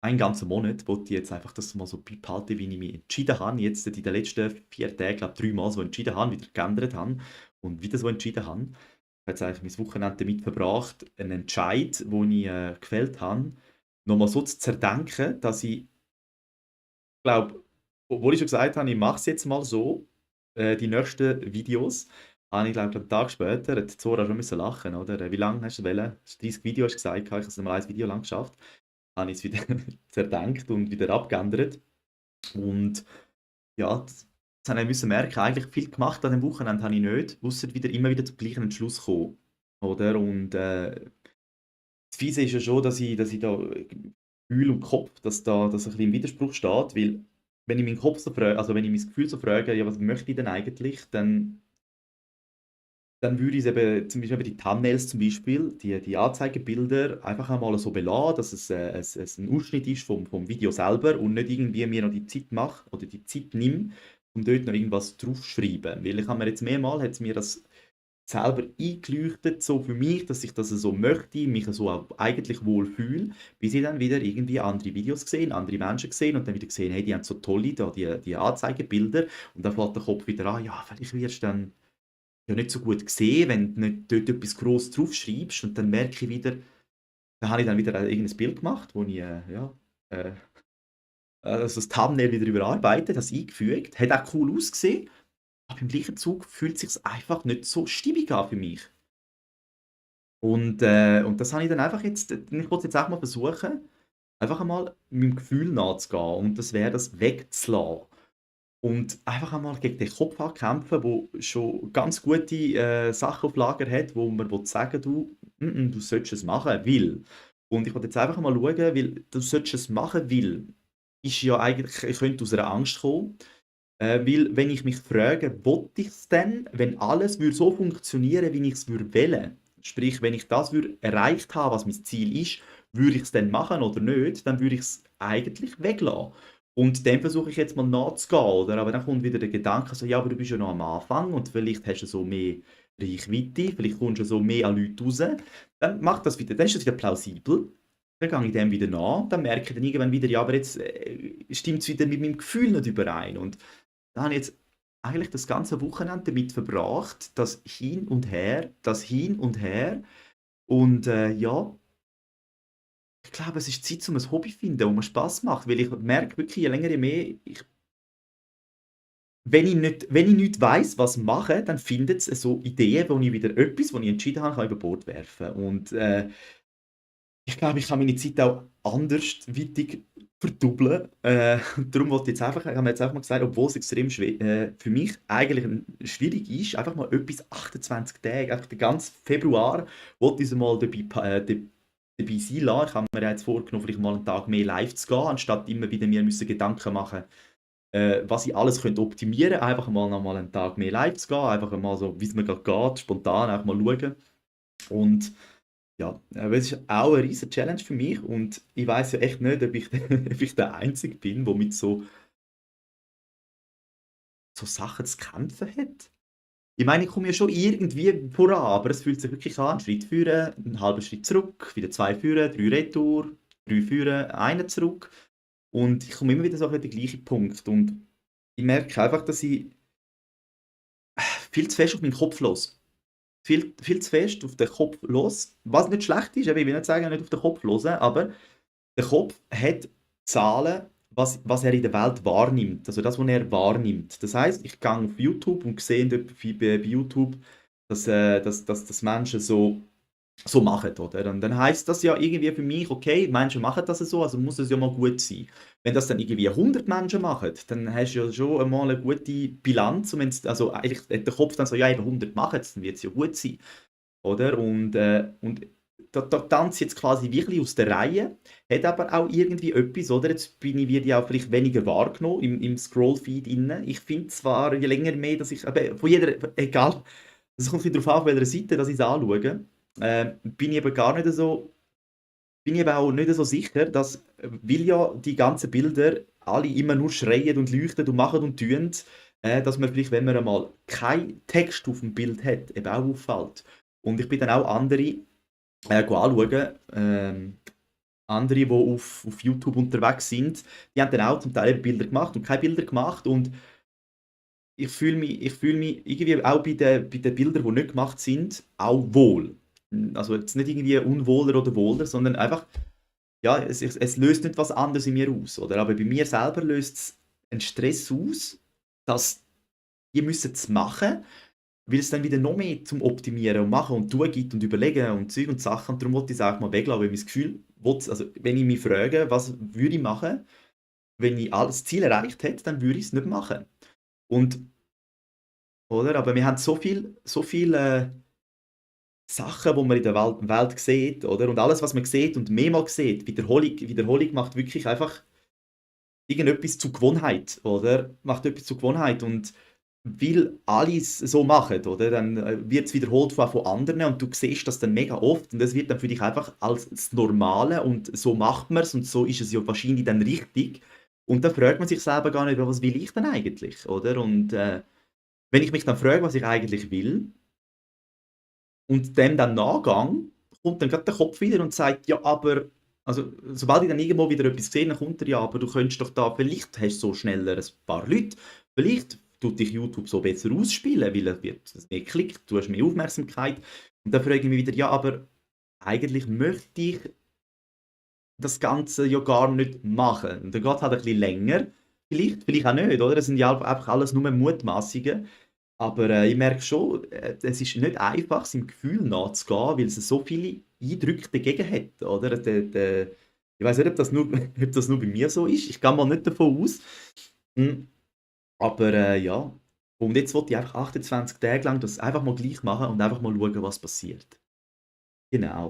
einen ganzen Monat wollte ich jetzt einfach das mal so beibehalten, wie ich mich entschieden habe, jetzt in den letzten 4 Tagen, glaube 3 Mal so entschieden habe, wieder geändert habe und wieder so entschieden habe. Ich habe jetzt eigentlich mein Wochenende damit verbracht, einen Entscheid, den ich gefällt habe, nochmal so zu zerdenken, dass ich glaube, obwohl ich schon gesagt habe, ich mache es jetzt mal so, die nächsten Videos, habe ich glaube einen Tag später, hat Zora schon müssen lachen, oder? Wie lange hast du wollen? 30 Videos hast du gesagt, ich habe es nur ein Video lang geschafft. Habe ich es wieder zerdenkt und wieder abgeändert. Und ja, das habe ich müssen merken, eigentlich viel gemacht an dem Wochenende habe ich nicht, ausser wieder immer wieder zum gleichen Entschluss kommen, oder? Und das Fiese ist ja schon, dass ich da Gefühl und Kopf, dass da das ein bisschen im Widerspruch steht, weil wenn ich meinen Kopf so frage, also wenn ich mein Gefühl so frage, ja, was möchte ich denn eigentlich, dann würde ich es eben, zum Beispiel eben die Thumbnails zum Beispiel, die Anzeigebilder einfach einmal so belassen, dass es ein Ausschnitt ist vom Video selber und nicht irgendwie mir noch die Zeit mache oder die Zeit nehme, um dort noch irgendwas draufzuschreiben. Weil ich habe mir jetzt mehrmals, hat es mir das selber eingeleuchtet, so für mich, dass ich das so möchte, mich so auch eigentlich wohl fühle, bis ich dann wieder irgendwie andere Videos gesehen, andere Menschen gesehen und dann wieder gesehen, hey, die haben so tolle da, die Anzeigebilder und dann fällt der Kopf wieder an, ja, vielleicht wirst du dann ja nicht so gut gesehen, wenn du nicht dort etwas gross draufschreibst und dann merke ich wieder, da habe ich dann wieder irgendein Bild gemacht, wo ich, äh, also das Thumbnail wieder überarbeitet, das eingefügt, hat auch cool ausgesehen, aber im gleichen Zug fühlt es sich einfach nicht so stimmig an für mich. Und das habe ich dann einfach jetzt, ich wollte es jetzt auch mal versuchen, einfach einmal meinem Gefühl nachzugehen und das wäre das wegzulassen. Und einfach einmal gegen den Kopf ankämpfen, der schon ganz gute Sachen auf Lager hat, wo man will sagen du, du solltest es machen, weil. Und ich wollte jetzt einfach mal schauen, weil du solltest es machen, weil, ist ja eigentlich, ich könnte aus einer Angst kommen, weil wenn ich mich frage, will ich es denn, wenn alles würde so funktionieren, wie ich es würde wollen, sprich, wenn ich das würde erreicht habe, was mein Ziel ist, würde ich es dann machen oder nicht, dann würde ich es eigentlich weglassen. Und dem versuche ich jetzt mal nachzugehen, oder? Aber dann kommt wieder der Gedanke, so, ja, aber du bist ja noch am Anfang und vielleicht hast du so mehr Reichweite, vielleicht kommst du so mehr an Leute raus. Dann macht das wieder, dann ist das wieder plausibel. Dann gehe ich dem wieder nach, dann merke ich dann irgendwann wieder, ja, aber jetzt stimmt es wieder mit meinem Gefühl nicht überein. Und da habe ich jetzt eigentlich das ganze Wochenende damit verbracht, das Hin und Her. Und ja, ich glaube, es ist Zeit, um ein Hobby zu finden, wo mir Spaß macht. Weil ich merke wirklich, je länger, je mehr, wenn ich nicht weiss, was machen, dann findet es so Ideen, wo ich wieder etwas, was ich entschieden habe, kann über Bord werfen. Und ich glaube, ich kann meine Zeit auch andersweitig verdoppeln. Und darum wollte ich jetzt einfach, ich habe mir jetzt einfach mal gesagt, obwohl es extrem für mich eigentlich schwierig ist, einfach mal etwas 28 Tage, einfach den ganzen Februar, wollte ich mal dabei sein lassen. Ich habe mir jetzt vorgenommen, vielleicht mal einen Tag mehr live zu gehen, anstatt immer wieder mir müssen Gedanken machen, was ich alles könnte optimieren könnte. Einfach mal noch mal einen Tag mehr live zu gehen, einfach mal so, wie es mir gerade geht, spontan einfach mal schauen. Und ja, aber es ist auch eine riesige Challenge für mich und ich weiß ja echt nicht, ob ich, ob ich der Einzige bin, der mit so Sachen zu kämpfen hat. Ich meine, ich komme ja schon irgendwie voran, aber es fühlt sich wirklich an, einen Schritt führen, einen halben Schritt zurück, wieder zwei führen, drei retour, drei führen, einen zurück und ich komme immer wieder so an den gleichen Punkt und ich merke einfach, dass ich viel zu fest auf meinen Kopf los. Viel zu fest auf den Kopf los, was nicht schlecht ist, eben, ich will nicht sagen, nicht auf den Kopf hören, aber der Kopf hat Zahlen, was er in der Welt wahrnimmt, also das, was er wahrnimmt. Das heißt, ich gehe auf YouTube und sehe dort bei YouTube, dass Menschen so machen, oder? Und dann heißt das ja irgendwie für mich, okay, Menschen machen das so, also muss es ja mal gut sein. Wenn das dann irgendwie 100 Menschen machen, dann hast du ja schon einmal eine gute Bilanz. Und wenn's, also eigentlich hat der Kopf dann so, ja, eben 100 machen es, dann wird es ja gut sein, oder? Und da tanzt jetzt quasi wirklich aus der Reihe, hat aber auch irgendwie etwas, oder? Jetzt bin ich wieder ja vielleicht weniger wahrgenommen im Scrollfeed inne. Ich finde zwar je länger mehr, dass ich, aber von jeder, egal, es kommt ein bisschen darauf an, auf welcher Seite dass ich es anschaue, bin ich aber gar nicht so, bin ich aber auch nicht so sicher, dass, weil ja die ganzen Bilder alle immer nur schreien und leuchten und machen und tun, dass man vielleicht, wenn man einmal keinen Text auf dem Bild hat, eben auch auffällt. Und ich bin dann auch andere anschauen, andere, die auf YouTube unterwegs sind, die haben dann auch zum Teil eben Bilder gemacht und keine Bilder gemacht und ich fühle mich irgendwie auch bei den Bildern, die nicht gemacht sind, auch wohl. Also jetzt nicht irgendwie unwohler oder wohler, sondern einfach, ja, es löst nicht was anderes in mir aus, oder? Aber bei mir selber löst es einen Stress aus, dass die müssen es machen, weil es dann wieder noch mehr zum Optimieren und Machen und Tun gibt und Überlegen und Zeug und Sachen. Und darum wollte ich es auch mal weglassen, weil mein Gefühl, also wenn ich mich frage, was würde ich machen, wenn ich alles Ziel erreicht hätte, dann würde ich es nicht machen. Und, oder? Aber wir haben so viel Sachen, die man in der Welt sieht, oder? Und alles, was man sieht und mehrmals sieht, Wiederholung macht wirklich einfach irgendetwas zur Gewohnheit, oder? Macht etwas zur Gewohnheit und weil alle es so machen, oder? Dann wird es wiederholt von anderen und du siehst das dann mega oft und das wird dann für dich einfach als das Normale und so macht man es und so ist es ja wahrscheinlich dann richtig. Und dann fragt man sich selber gar nicht, was will ich denn eigentlich, oder? Und wenn ich mich dann frage, was ich eigentlich will und dem dann nachgehe, kommt dann gerade der Kopf wieder und sagt, ja, aber, also sobald ich dann irgendwo wieder etwas sehe, dann kommt er, ja, aber du könntest doch da, vielleicht hast du so schneller ein paar Leute, vielleicht tut dich YouTube so besser ausspielen, weil es wird mehr klickt, du hast mehr Aufmerksamkeit. Und dann frage ich mich wieder, ja, aber eigentlich möchte ich das Ganze ja gar nicht machen. Und dann geht es halt ein bisschen länger, vielleicht auch nicht, oder? Das sind ja einfach alles nur Mutmaßungen. Aber ich merke schon, es ist nicht einfach, seinem Gefühl nachzugehen, weil es so viele Eindrücke dagegen hat, oder? Ich weiß nicht, ob das, nur, ob das nur bei mir so ist. Ich gehe mal nicht davon aus. Hm, Aber ja. Und jetzt wollte ich einfach 28 Tage lang das einfach mal gleich machen und einfach mal schauen, was passiert. Genau.